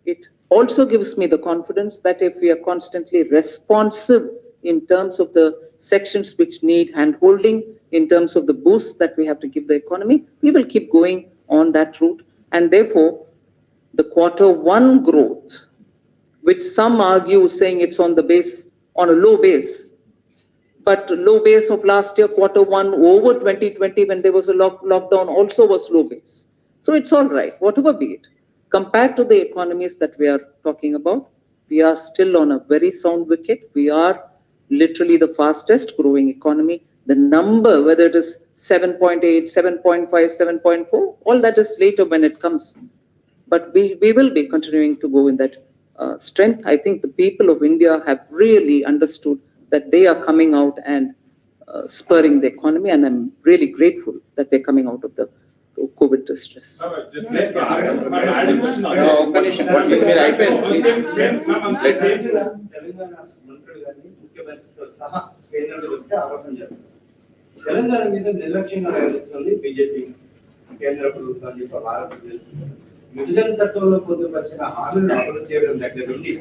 it also gives me the confidence that if we are constantly responsive in terms of the sections which need hand-holding, in terms of the boosts that we have to give the economy, we will keep going on that route. And therefore, the Q1 growth, which some argue saying it's on the base, on a low base, but low base of last year, Q1 over 2020 when there was a lockdown also was low base. So it's all right, whatever be it. Compared to the economies that we are talking about, we are still on a very sound wicket. We are literally the fastest growing economy. The number, whether it is 7.8, 7.5, 7.4, all that is later when it comes. But we will be continuing to go in that strength. I think the people of India have really understood that they are coming out and spurring the economy, and I'm really grateful that they're coming out of the COVID distress. Just let me ask my added question on this. One second, మీరు అయిపోయింది. తెలంగాణ మంత్రులు గారిని ముఖ్యమంత్రితో సహా కేంద్రంలో వచ్చి ఆరోపణ చేస్తారు. తెలంగాణ మీద నిర్లక్ష్యంగా వ్యవహరిస్తుంది బీజేపీ కేంద్ర ప్రభుత్వం చెప్పి ఆరోపణ చేస్తుంది. విభజన చట్టంలో పొందుపరిచిన హామీలను అమలు చేయడం దగ్గర నుండి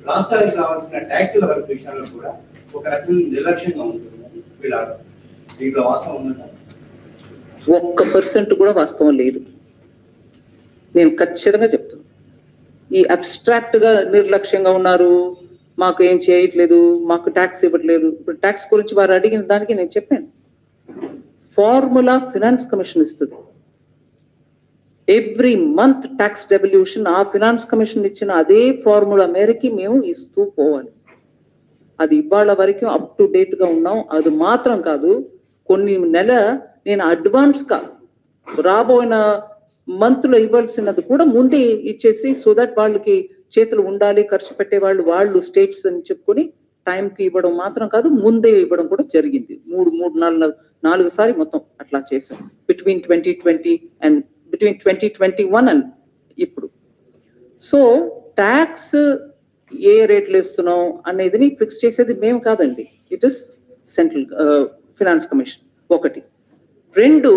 రాష్ట్రానికి రావాల్సిన ట్యాక్సుల వరకు విషయాల్లో కూడా ఒక రకమైన నిర్లక్ష్యంగా ఉంటుంది వీళ్ళ దీంట్లో వాస్తవం ఉందంటారు. 1% కూడా వాస్తవం లేదు. నేను ఖచ్చితంగా చెప్తాను. ఈ అబ్స్ట్రాక్ట్ గా నిర్లక్ష్యంగా ఉన్నారు, మాకు ఏం చేయట్లేదు, మాకు ట్యాక్స్ ఇవ్వట్లేదు. ఇప్పుడు ట్యాక్స్ గురించి వారు అడిగిన దానికి నేను చెప్పాను. ఫార్ములా ఫినాన్స్ కమిషన్ ఇస్తుంది. ఎవ్రీ మంత్ ట్యాక్స్ డెవల్యూషన్ ఆ ఫినాన్స్ కమిషన్ ఇచ్చిన అదే ఫార్ములా మేరకి మేము ఇస్తూ పోవాలి. అది ఇవాళ వరకు అప్ టు డేట్ గా ఉన్నాం. అది మాత్రం కాదు, కొన్ని నెల నేను అడ్వాన్స్ గా రాబోయిన మంత్ లో ఇవ్వాల్సినది కూడా ముందే ఇచ్చేసి, సో దట్ వాళ్ళకి చేతులు ఉండాలి, ఖర్చు పెట్టే వాళ్ళు స్టేట్స్ అని చెప్పుకొని టైంకి ఇవ్వడం మాత్రం కాదు, ముందే ఇవ్వడం కూడా జరిగింది. 4 సారి మొత్తం అట్లా చేసాం బిట్వీన్ 2021 అండ్ ఇప్పుడు. సో ట్యాక్స్ ఏ రేట్లు ఇస్తున్నాం అనేది ఫిక్స్ చేసేది మేము కాదండి, it is central finance commission. 1. 2,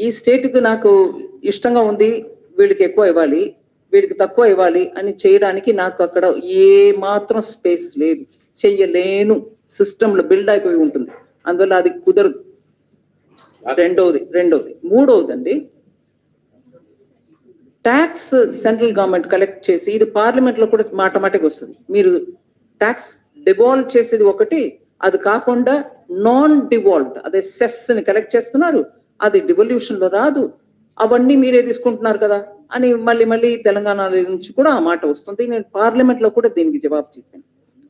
ఈ స్టేట్కి నాకు ఇష్టంగా ఉంది, వీళ్ళకి ఎక్కువ ఇవ్వాలి, వీళ్ళకి తక్కువ ఇవ్వాలి అని చేయడానికి నాకు అక్కడ ఏ మాత్రం స్పేస్ లేదు, చెయ్యలేను. సిస్టంలో బిల్డ్ అయిపోయి ఉంటుంది, అందువల్ల అది కుదరదు. రెండోది. 3వది అండి, ట్యాక్స్ సెంట్రల్ గవర్నమెంట్ కలెక్ట్ చేసి, ఇది పార్లమెంట్ లో కూడా మాటమాటికి వస్తుంది. మీరు ట్యాక్స్ డివాల్వ్ చేసేది ఒకటి, అది కాకుండా నాన్ డివాల్వ్డ్ అదే సెస్ ని కలెక్ట్ చేస్తున్నారు, అది డివల్యూషన్ లో రాదు, అవన్నీ మీరే తీసుకుంటున్నారు కదా అని మళ్ళీ తెలంగాణ నుంచి కూడా ఆ మాట వస్తుంది. నేను పార్లమెంట్ లో కూడా దీనికి జవాబు చెప్పాను.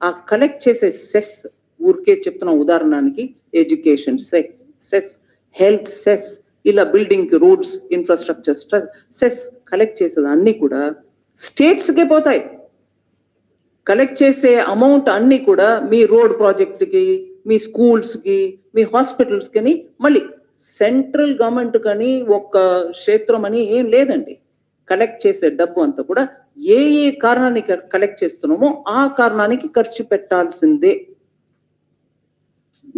ఆ కలెక్ట్ చేసే సెస్, ఊరికే చెప్తున్న ఉదాహరణకి ఎడ్యుకేషన్ సెస్, హెల్త్ సెస్, ఇలా building, roads, infrastructure cess collect చేసేది అన్ని కూడా స్టేట్స్ కే పోతాయి. కలెక్ట్ చేసే అమౌంట్ అన్ని కూడా మీ రోడ్ ప్రాజెక్ట్ కి, మీ స్కూల్స్ కి, మీ హాస్పిటల్స్ కి, మళ్ళీ సెంట్రల్ గవర్నమెంట్ కానీ ఒక్క క్షేత్రం అని ఏం లేదండి. కలెక్ట్ చేసే డబ్బు అంతా కూడా ఏ కారణానికి కలెక్ట్ చేస్తున్నామో ఆ కారణానికి ఖర్చు పెట్టాల్సిందే.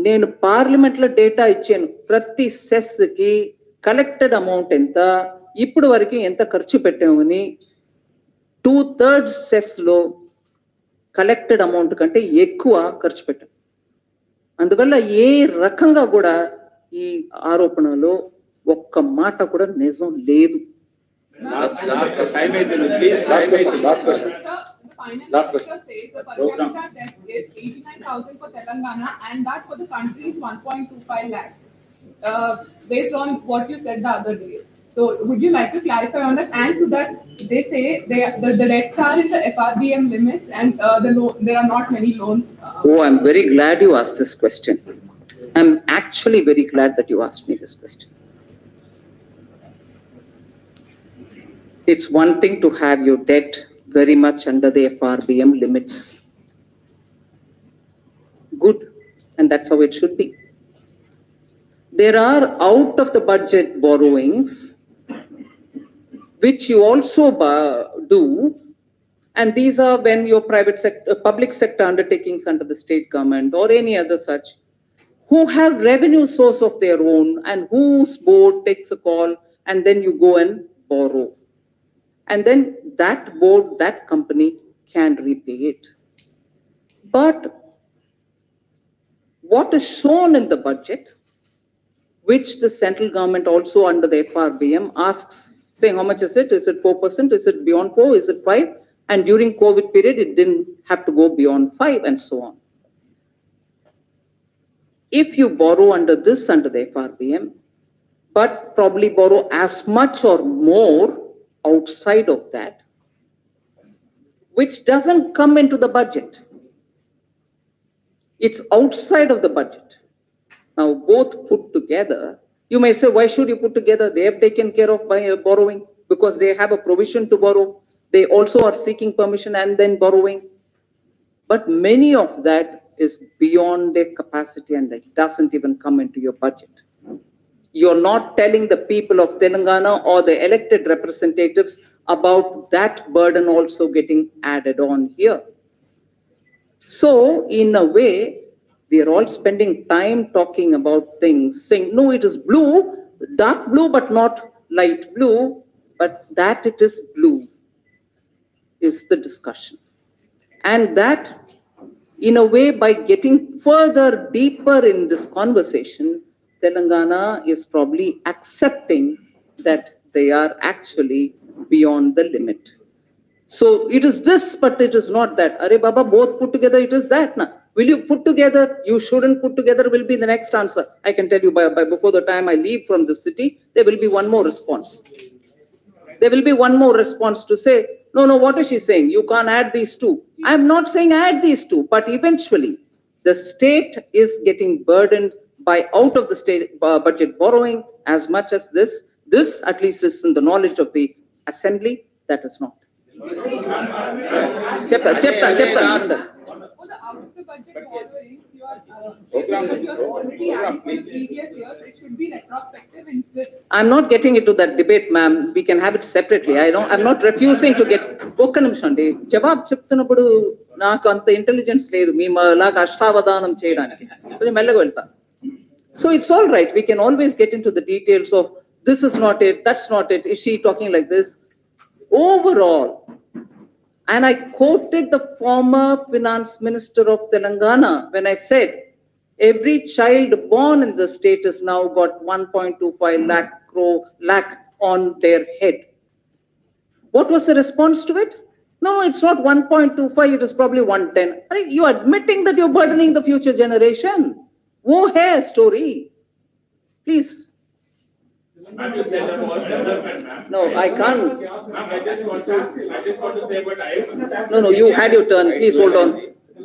నేను పార్లమెంట్ లో డేటా ఇచ్చాను, ప్రతి సెస్ కి కలెక్టెడ్ అమౌంట్ ఎంత, ఇప్పుడు వరకు ఎంత ఖర్చు పెట్టామని. 2/3 సెస్ లో కలెక్టెడ్ అమౌంట్ కంటే ఎక్కువ ఖర్చు పెట్టాం. అందువల్ల ఏ రకంగా కూడా ఈ ఆరోపణలో ఒక్క మాట కూడా నిజం లేదు. Last question. Finance Minister says the per capita debt is 89,000 for Telangana and that for the country is 1.25 lakh. Based on what you said the other day. So would you like to clarify on that? And to that, they say the debts are in the FRBM limits and there are not many loans. Oh, I'm very glad you asked this question. I'm actually very glad that you asked me this question. It's one thing to have your debt very much under the FRBM limits. Good, and that's how it should be. There are out of the budget borrowings, which you also do, and these are when your public sector undertakings under the state government or any other such, who have revenue source of their own and whose board takes a call, and then you go and borrow. And then that board, that company can repay it. But what is shown in the budget, which the central government also under the FRBM asks, saying how much is it? Is it 4%? Is it beyond 4? Is it 5? And during COVID period, it didn't have to go beyond 5 and so on. If you borrow under the FRBM, but probably borrow as much or more outside of that, which doesn't come into the budget. It's outside of the budget. Now, both put together, you may say, why should you put together? They have taken care of by borrowing because they have a provision to borrow. They also are seeking permission and then borrowing. But many of that is beyond their capacity and it doesn't even come into your budget. You're not telling the people of Telangana or the elected representatives about that burden also getting added on here. So, in a way, we are all spending time talking about things, saying, no, it is blue, dark blue, but not light blue, but that it is blue is the discussion. And that, in a way, by getting further deeper in this conversation, Telangana is probably accepting that they are actually beyond the limit. So it is this, but it is not that. Arey Baba, both put together, it is that. Na. Will you put together? You shouldn't put together will be the next answer. I can tell you by before the time I leave from the city, there will be one more response. There will be one more response to say, no, what is she saying? You can't add these two. I'm not saying add these two, but eventually the state is getting burdened by out of the state budget borrowing as much as this. This at least is in the knowledge of the assembly, that is not. Chepta. For the out of the budget borrowings, you are already adding for the previous years. It should be retrospective instead. I'm not getting into that debate, ma'am. We can have it separately. I'm not refusing to get. Oka nimisham andi. Jawab cheptunappudu naaku anta intelligence ledu. Mee laga ashtavadanam cheyadaniki. Koncham mellaga velta. So it's all right. We can always get into the details of this is not it, that's not it. Is she talking like this? Overall, and I quoted the former finance minister of Telangana when I said, every child born in the state has now got 1.25 lakh on their head. What was the response to it? No, it's not 1.25, it is probably 110. You're admitting that you're burdening the future generation. Wo hai story. Please. Ma'am, you said that all development, ma'am. No, I can't. Ma'am, I just want to say, but I. No, you had your turn. Please hold on.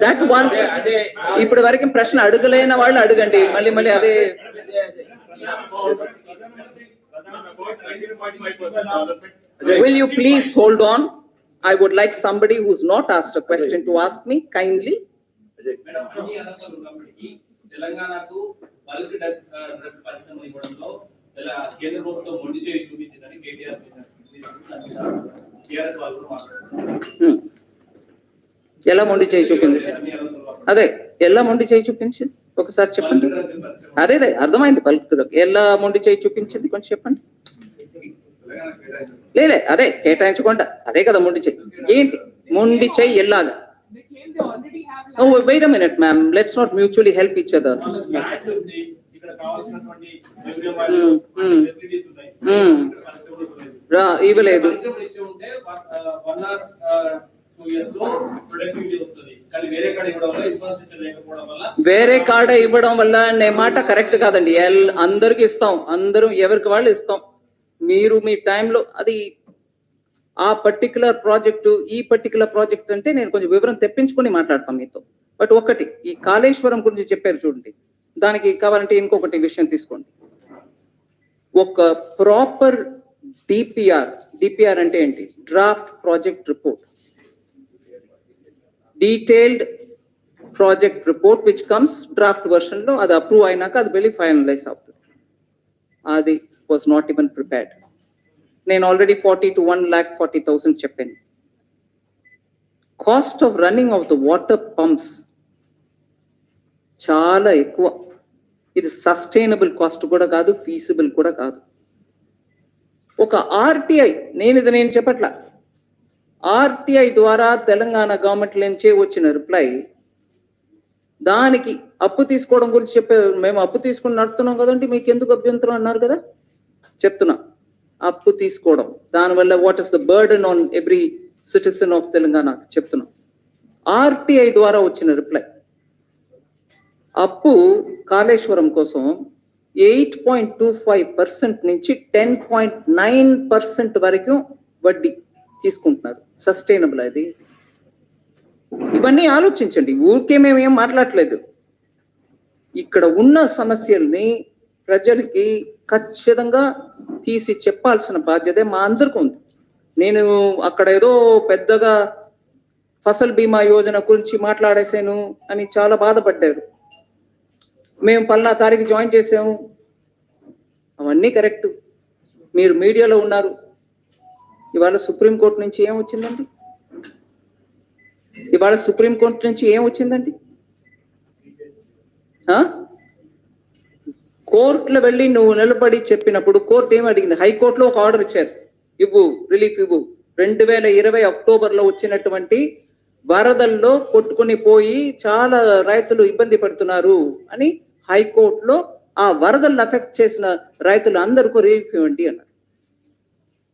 That one. ఇప్పుడు వరకు ప్రశ్న అడగలేని వాళ్ళు అడగండి మళ్ళీ అదే. Will you please hold on? I would like somebody who's not asked a question to ask me kindly. తెలంగాణకు bulk drug పరిశ్రమ ఇవ్వడంలో కేంద్ర ప్రభుత్వం మొండి చేయి చూపించిందని కేటీఆర్ టీఆర్ఎస్ వాళ్ళు మాట్లాడుతున్నారు. ఎలా మొండి చేయి చూపింది? అదే ఎలా మొండి చేయి చూపించింది ఒకసారి చెప్పండి. అదే అర్థమైంది. బల్క్ డ్రగ్ ఎలా మొండి చేయి చూపించింది కొంచెం చెప్పండి. లేలే అదే కేటాయించకుండా అదే కదా మొండి చేయి. ఏంటి మొండి చేయి ఎలాగా? Oh, wait a minute, ma'am. Let's not mutually help each other. ఇవ్వలేదు. వేరే కాడ ఇవ్వడం వల్ల అనే మాట కరెక్ట్ కాదండి. అందరికి ఇస్తాం, అందరూ ఎవరికి వాళ్ళు ఇస్తాం. మీరు మీ టైంలో అది ఆ పర్టికులర్ ప్రాజెక్టు ఈ పర్టికులర్ ప్రాజెక్ట్ అంటే నేను కొంచెం వివరం తెప్పించుకొని మాట్లాడతాం మీతో. బట్ ఒకటి ఈ కాళేశ్వరం గురించి చెప్పారు చూడండి, దానికి కావాలంటే ఇంకొకటి విషయం తీసుకోండి. ఒక ప్రాపర్ డిపిఆర్ అంటే ఏంటి? Draft project report, detailed project report which comes draft version లో, అది అప్రూవ్ అయినాక అది వెళ్ళి ఫైనలైజ్ అవుతుంది. అది వాజ్ నాట్ ఈవెన్ ప్రిపేర్డ్. నేను ఆల్రెడీ 40 to 1,40,000 చెప్పాను. Cost of running of the water pumps చాలా ఎక్కువ. ఇది సస్టైనబుల్ కాస్ట్ కూడా కాదు, ఫీజిబుల్ కూడా కాదు. ఒక ఆర్టీఐ, నేను చెప్పట్లా, ఆర్టీఐ ద్వారా తెలంగాణ గవర్నమెంట్ నుంచే వచ్చిన రిప్లై, దానికి అప్పు తీసుకోవడం గురించి చెప్పారు. మేము అప్పు తీసుకుని నడుతున్నాం కదండి, మీకు ఎందుకు అభ్యంతరం అన్నారు కదా. చెప్తున్నా, అప్పు తీసుకోవడం దానివల్ల what is the burden on every citizen of Telangana చెప్తున్నా. ఆర్టీఐ ద్వారా వచ్చిన రిప్లై, అప్పు కాళేశ్వరం కోసం 8.25% నుంచి 10.9% వరకు వడ్డీ తీసుకుంటున్నారు. సస్టైనబుల్ అది? ఇవన్నీ ఆలోచించండి. ఊరికే మేము ఏం మాట్లాడలేదు. ఇక్కడ ఉన్న సమస్యల్ని ప్రజలకి ఖచ్చితంగా తీసి చెప్పాల్సిన బాధ్యత మా అందరికీ ఉంది. నేను అక్కడ ఏదో పెద్దగా ఫసల్ బీమా యోజన గురించి మాట్లాడేసాను అని చాలా బాధపడ్డారు. మేము పలానా తారీఖు జాయిన్ చేసాము, అవన్నీ కరెక్ట్. మీరు మీడియాలో ఉన్నారు. ఇవాళ సుప్రీంకోర్టు నుంచి ఏం వచ్చిందండి? ఇవాళ సుప్రీంకోర్టు నుంచి ఏం వచ్చిందండి? కోర్టులో వెళ్ళి నువ్వు నిలబడి చెప్పినప్పుడు కోర్టు ఏం అడిగింది? హైకోర్టులో ఒక ఆర్డర్ ఇచ్చారు, ఇవ్వు, రిలీఫ్ ఇవ్వు. 2020 అక్టోబర్లో వచ్చినటువంటి వరదల్లో కొట్టుకుని పోయి చాలా రైతులు ఇబ్బంది పడుతున్నారు అని హైకోర్టులో ఆ వరదలను అఫెక్ట్ చేసిన రైతులు అందరికీ రిలీఫ్ ఇవ్వండి అన్నారు.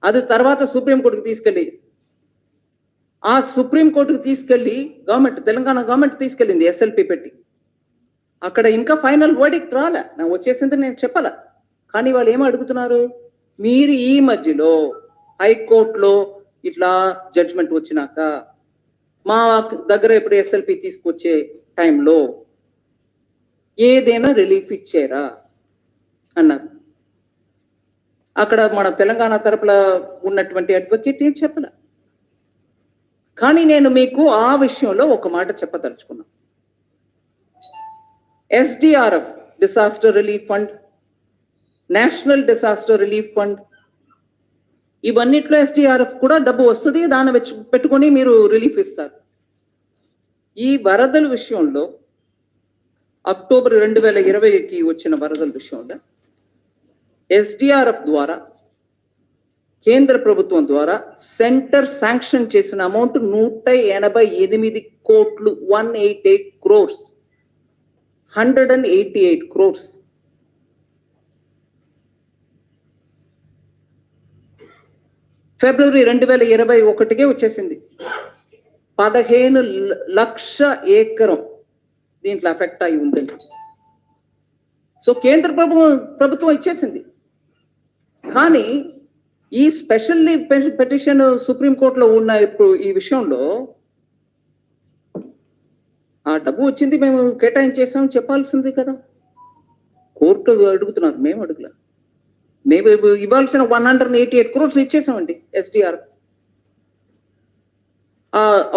అది తర్వాత సుప్రీంకోర్టుకు తీసుకెళ్ళి, ఆ సుప్రీంకోర్టుకు తీసుకెళ్లి తెలంగాణ గవర్నమెంట్ తీసుకెళ్ళింది ఎస్ఎల్పి పెట్టి. అక్కడ ఇంకా ఫైనల్ వర్డిక్ట్ రాలే, నాకు వచ్చేసింది నేను చెప్పాల. కానీ వాళ్ళు ఏం అడుగుతున్నారు? మీరు ఈ మధ్యలో హైకోర్టులో ఇట్లా జడ్జ్మెంట్ వచ్చినాక మా దగ్గర ఇప్పుడు ఎస్ఎల్పి తీసుకొచ్చే టైంలో ఏదైనా రిలీఫ్ ఇచ్చారా అన్నారు. అక్కడ మన తెలంగాణ తరపున ఉన్నటువంటి అడ్వకేట్ ఏం చెప్పలే. కానీ నేను మీకు ఆ విషయంలో ఒక మాట చెప్పదలుచుకున్నా. SDRF, disaster relief fund, national disaster relief fund, ఇవన్నిట్లో ఎస్డిఆర్ఎఫ్ కూడా డబ్బు వస్తుంది, దాన్ని పెట్టుకొని మీరు రిలీఫ్ ఇస్తారు. ఈ వరదల విషయంలో అక్టోబర్ 2020కి వచ్చిన వరదల విషయంలో ఎస్డిఆర్ఎఫ్ ద్వారా కేంద్ర ప్రభుత్వం ద్వారా సెంటర్ శాంక్షన్ చేసిన అమౌంట్ 188 కోట్లు, 188 crores, 188 crores. ఫిబ్రవరి 2021కే వచ్చేసింది. 15 లక్షల ఎకరం దీంట్లో అఫెక్ట్ అయి ఉందండి. సో కేంద్ర ప్రభుత్వం ఇచ్చేసింది. కానీ ఈ స్పెషల్ పిటిషన్ సుప్రీంకోర్టులో ఉన్న ఇప్పుడు ఈ విషయంలో ఆ డబ్బు వచ్చింది, మేము కేటాయించేసాం చెప్పాల్సింది కదా. కోర్టు అడుగుతున్నారు, మేము అడుగులా. మేము ఇవ్వాల్సిన 188 crores ఇచ్చేసామండి ఎస్డిఆర్.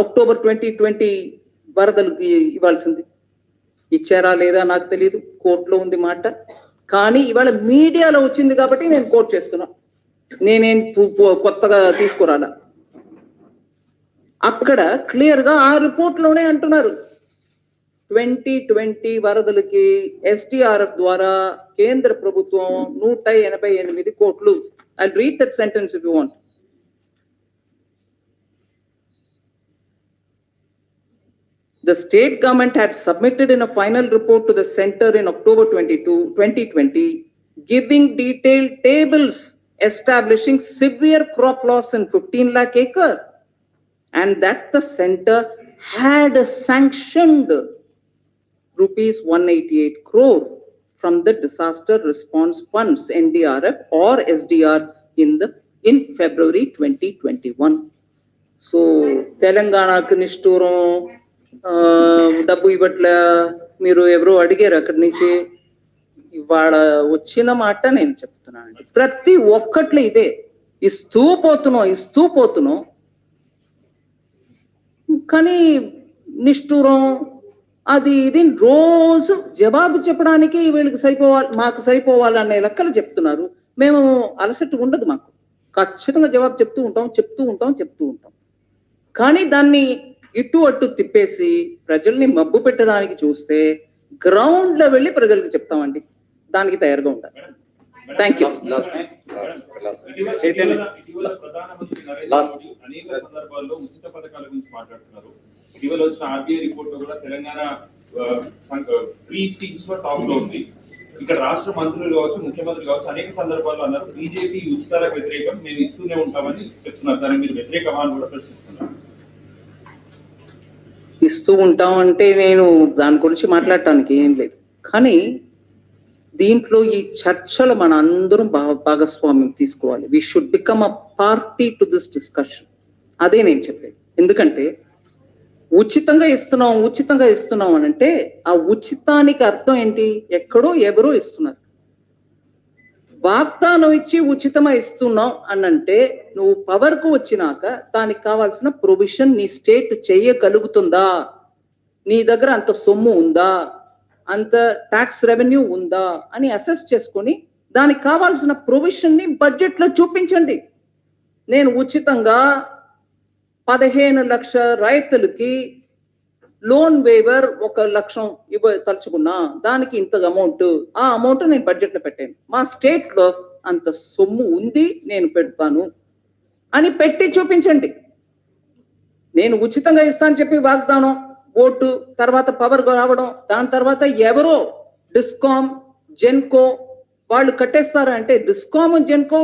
అక్టోబర్ 2020 వరదలకు ఇవ్వాల్సింది ఇచ్చారా లేదా నాకు తెలియదు, కోర్టులో ఉంది మాట. కానీ ఇవాళ మీడియాలో వచ్చింది కాబట్టి నేను కోర్టు చేస్తున్నా. నేనేం కొత్తగా తీసుకురాలా. అక్కడ క్లియర్ గా ఆ రిపోర్ట్ లోనే అంటున్నారు 2020 వరదలకి ఎస్డిఆర్ఎఫ్ ద్వారా కేంద్ర ప్రభుత్వం 188 కోట్లు. I'll read that sentence if you want. The state government had submitted in a final report to the center in October 2020, giving detailed tables establishing severe crop loss in 15 lakh acre, and that the center had sanctioned rupees 188 crore from the disaster response funds, NDRF or SDR, in February 2021. So తెలంగాణకు నిష్ఠూరం, డబ్బు ఇవ్వట్లే, మీరు ఎవరో అడిగారు అక్కడి నుంచి. ఇవాళ వచ్చిన మాట నేను చెప్తున్నానండి, ప్రతి ఒక్కట్లో ఇదే. ఇస్తూ పోతున్నాం. కానీ నిష్ఠూరం అది ఇది రోజు జవాబు చెప్పడానికి వీళ్ళకి మాకు సరిపోవాలనే లెక్కలు చెప్తున్నారు. మేము అలసట ఉండదు మాకు, ఖచ్చితంగా జవాబు చెప్తూ ఉంటాం. కానీ దాన్ని ఇటు అటు తిప్పేసి ప్రజల్ని మబ్బు పెట్టడానికి చూస్తే గ్రౌండ్ లో వెళ్ళి ప్రజలకు చెప్తామండి. దానికి తయారుగా ఉండాలి. Thank you. ఇటీవల ప్రధానమంత్రి నరేంద్ర మోడీ అనేక సందర్భాల్లో ఉచిత పథకాల గురించి మాట్లాడుతున్నారు. ఇటీవల వచ్చిన ఆర్బీఐ రిపోర్ట్ లో కూడా తెలంగాణ ఫ్రీ స్కీమ్స్ లో టాప్ లో ఉంది. ఇక్కడ రాష్ట్ర మంత్రులు కావచ్చు, ముఖ్యమంత్రి కావచ్చు, అనేక సందర్భాల్లో అన్నారు బీజేపీ ఉచితాలకు వ్యతిరేకం, మేము ఇస్తూనే ఉంటామని చెప్తున్నారు. దాన్ని మీరు వ్యతిరేకమా అని కూడా ప్రశ్నిస్తున్నారు. ఇస్తూ ఉంటాం అంటే నేను దాని గురించి మాట్లాడటానికి ఏం లేదు. కానీ దీంట్లో ఈ చర్చలు మన అందరం భాగస్వామ్యం తీసుకోవాలి. We should become a party to this discussion. అదే నేను చెప్పేది. ఎందుకంటే ఉచితంగా ఇస్తున్నాం అని అంటే ఆ ఉచితానికి అర్థం ఏంటి? ఎక్కడో ఎవరో ఇస్తున్నారు. వాగ్దానం ఇచ్చి ఉచితంగా ఇస్తున్నాం అని అంటే నువ్వు పవర్ కు వచ్చినాక దానికి కావాల్సిన ప్రొవిజన్ నీ స్టేట్ చేయగలుగుతుందా? నీ దగ్గర అంత సొమ్ము ఉందా, అంత ట్యాక్స్ రెవెన్యూ ఉందా అని అసెస్ చేసుకొని దానికి కావాల్సిన ప్రొవిజన్ ని బడ్జెట్ లో చూపించండి. నేను ఉచితంగా 15 లక్షల రైతులకి లోన్ వేవర్ 1 లక్షం తలుచుకున్నా, దానికి ఇంత అమౌంట్, ఆ అమౌంట్ నేను బడ్జెట్ లో పెట్టాను. మా స్టేట్ లో అంత సొమ్ము ఉంది, నేను పెడతాను అని పెట్టి చూపించండి. నేను ఉచితంగా ఇస్తాను చెప్పి వాగ్దానం, ఓటు, తర్వాత పవర్ రావడం, దాని తర్వాత ఎవరో డిస్కామ్, జెన్కో వాళ్ళు కట్టేస్తారా అంటే డిస్కామ్, జెన్కో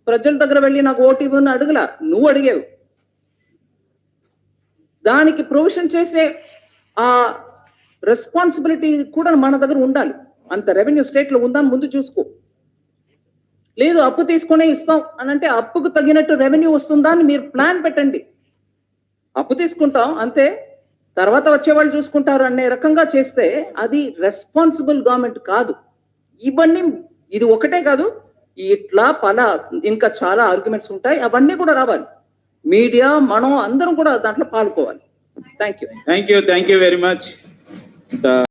ప్రజల దగ్గర వెళ్ళి నాకు ఓటు ఇవ్వని అడగలా, నువ్వు అడిగావు. దానికి ప్రొవిజన్ చేసే ఆ రెస్పాన్సిబిలిటీ కూడా మన దగ్గర ఉండాలి. అంత రెవెన్యూ స్టేట్ లో ఉందని ముందు చూసుకో. లేదు అప్పు తీసుకునే ఇస్తాం అని అంటే అప్పుకు తగినట్టు రెవెన్యూ వస్తుందా అని మీరు ప్లాన్ పెట్టండి. అప్పు తీసుకుంటాం అంతే, తర్వాత వచ్చేవాళ్ళు చూసుకుంటారు అనే రకంగా చేస్తే అది రెస్పాన్సిబుల్ గవర్నమెంట్ కాదు. ఇవన్నీ ఇది ఒకటే కాదు, ఇట్లా ఇంకా చాలా ఆర్గ్యుమెంట్స్ ఉంటాయి. అవన్నీ కూడా రావాలి. మీడియా, మనం అందరం కూడా దాంట్లో పాల్గొవాలి. Thank you. Thank you very much.